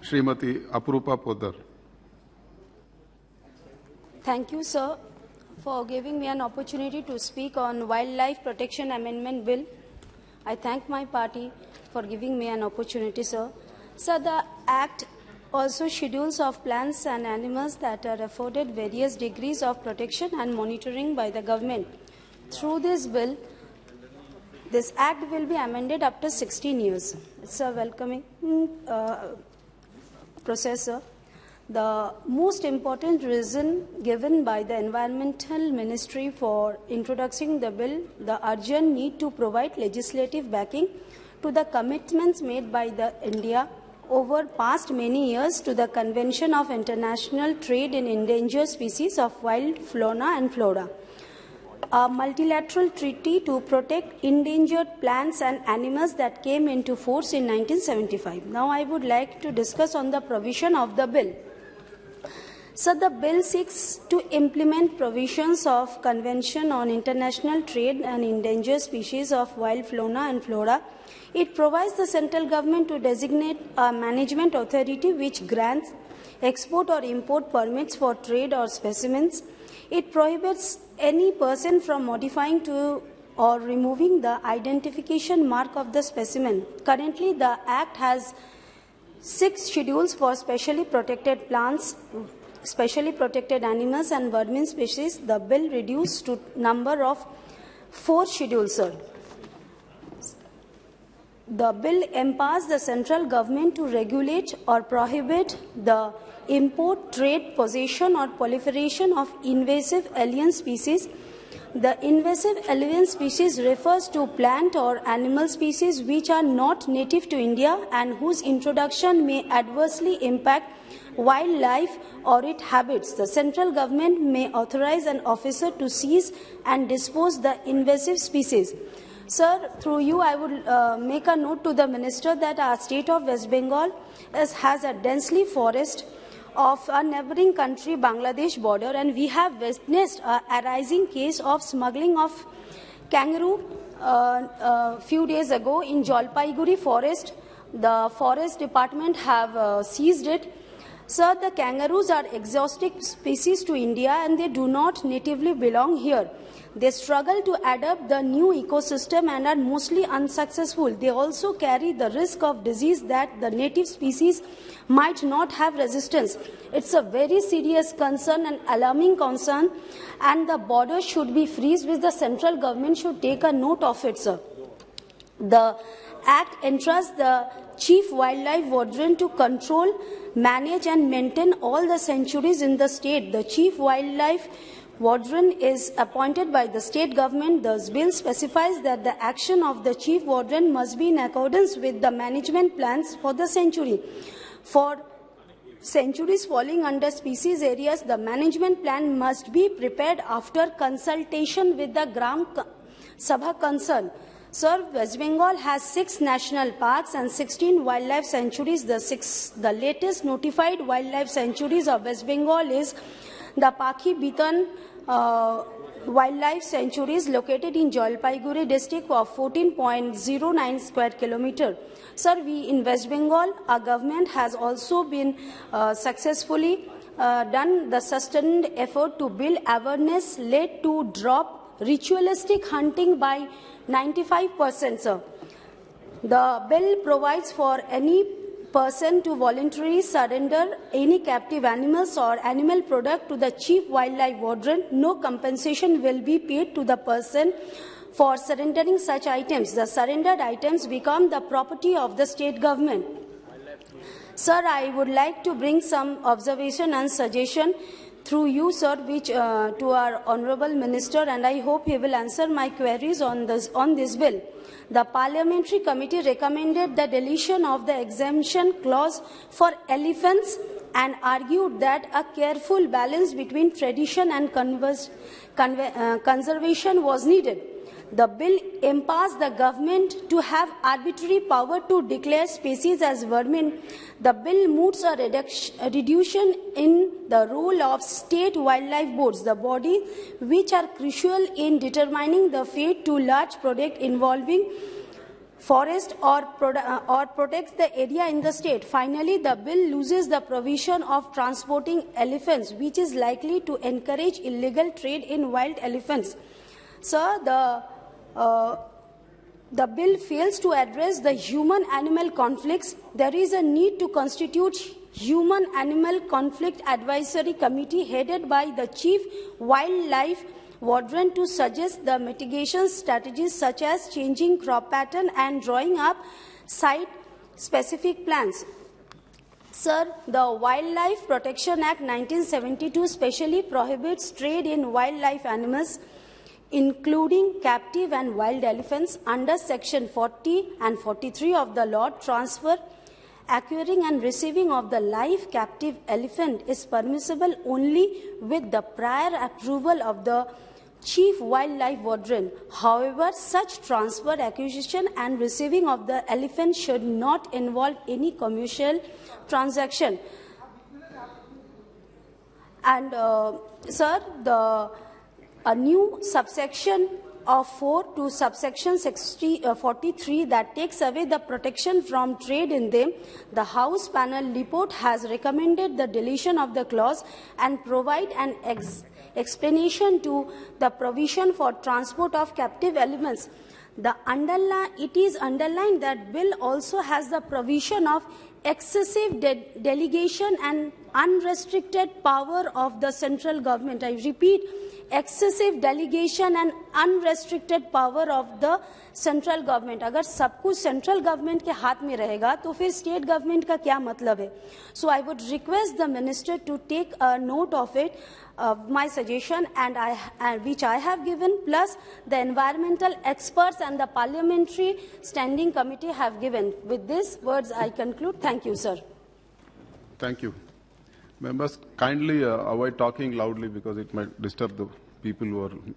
Srimati Aparupa Poddar. Thank you, sir, for giving me an opportunity to speak on Wildlife Protection Amendment Bill. I thank my party for giving me an opportunity, sir. Sir, the Act also schedules of plants and animals that are afforded various degrees of protection and monitoring by the government. Through this bill, this Act will be amended after 16 years. It's a welcoming process, sir. The most important reason given by the Environmental Ministry for introducing the bill, the urgent need to provide legislative backing to the commitments made by India over past many years to the Convention of International Trade in Endangered Species of Wild Fauna and Flora, a multilateral treaty to protect endangered plants and animals that came into force in 1975. Now I would like to discuss on the provision of the bill. So the bill seeks to implement provisions of Convention on International Trade and Endangered Species of Wild Fauna and Flora. It provides the central government to designate a management authority which grants export or import permits for trade or specimens. It prohibits any person from modifying to or removing the identification mark of the specimen. Currently, the Act has 6 schedules for specially protected plants, specially protected animals and vermin species. The bill reduced to number of 4 schedules, sir. The bill empowers the central government to regulate or prohibit the import, trade, possession or proliferation of invasive alien species. The invasive alien species refers to plant or animal species which are not native to India and whose introduction may adversely impact wildlife or its habits. The central government may authorize an officer to seize and dispose the invasive species. Sir, through you, I would make a note to the Minister that our state of West Bengal has a densely forest of a neighboring country, Bangladesh border, and we have witnessed a arising case of smuggling of kangaroo a few days ago in Jalpaiguri forest. The forest department have seized it. Sir, the kangaroos are exotic species to India and they do not natively belong here. They struggle to adapt the new ecosystem and are mostly unsuccessful. They also carry the risk of disease that the native species might not have resistance. It's a very serious concern and alarming concern, and the border should be freezed, which the central government should take a note of it, sir. The Act entrusts the Chief Wildlife Warden to control, manage and maintain all the sanctuaries in the state. The Chief Wildlife Warden is appointed by the state government. The bill specifies that the action of the Chief Warden must be in accordance with the management plans for the sanctuary. For sanctuaries falling under species areas, the management plan must be prepared after consultation with the Gram Sabha concerned. Sir, West Bengal has 6 national parks and 16 wildlife sanctuaries. The latest notified wildlife sanctuaries of West Bengal is the Pakhi Bitan Wildlife Sanctuaries located in Jalpaiguri district of 14.09 square kilometer. Sir, we in West Bengal, our government has also been successfully done the sustained effort to build awareness led to drop ritualistic hunting by 95%, sir. The bill provides for any person to voluntarily surrender any captive animals or animal product to the Chief Wildlife Warden. No compensation will be paid to the person for surrendering such items. The surrendered items become the property of the state government. Sir, I would like to bring some observation and suggestion through you, sir, which to our Honourable Minister, and I hope he will answer my queries on this bill. The Parliamentary Committee recommended the deletion of the exemption clause for elephants and argued that a careful balance between tradition and conservation was needed. The bill empowers the government to have arbitrary power to declare species as vermin. The bill moots a reduction in the role of state wildlife boards, the body which are crucial in determining the fate to large projects involving forest or protects the area in the state. Finally, the bill loses the provision of transporting elephants, which is likely to encourage illegal trade in wild elephants. Sir, the bill fails to address the human-animal conflicts. There is a need to constitute Human-Animal Conflict Advisory Committee headed by the Chief Wildlife Warden to suggest the mitigation strategies such as changing crop pattern and drawing up site-specific plans. Sir, the Wildlife Protection Act 1972 specially prohibits trade in wildlife animals, including captive and wild elephants. Under Section 40 and 43 of the law, transfer, acquiring and receiving of the live captive elephant is permissible only with the prior approval of the Chief Wildlife Warden. However, such transfer, acquisition and receiving of the elephant should not involve any commercial transaction. And, sir, a new subsection of 4 to subsection 43 that takes away the protection from trade in them. The House panel report has recommended the deletion of the clause and provide an explanation to the provision for transport of captive elements. It is underlined that bill also has the provision of excessive delegation and unrestricted power of the central government. I repeat, excessive delegation and unrestricted power of the central government. अगर सब कुछ central government के हाथ में रहेगा तो फिर state government का क्या मतलब है? So I would request the minister to take a note of it, my suggestion, which I have given, plus the environmental experts and the parliamentary standing committee have given. With these words, I conclude. Thank you, sir. Thank you. Members, kindly avoid talking loudly because it might disturb the people who are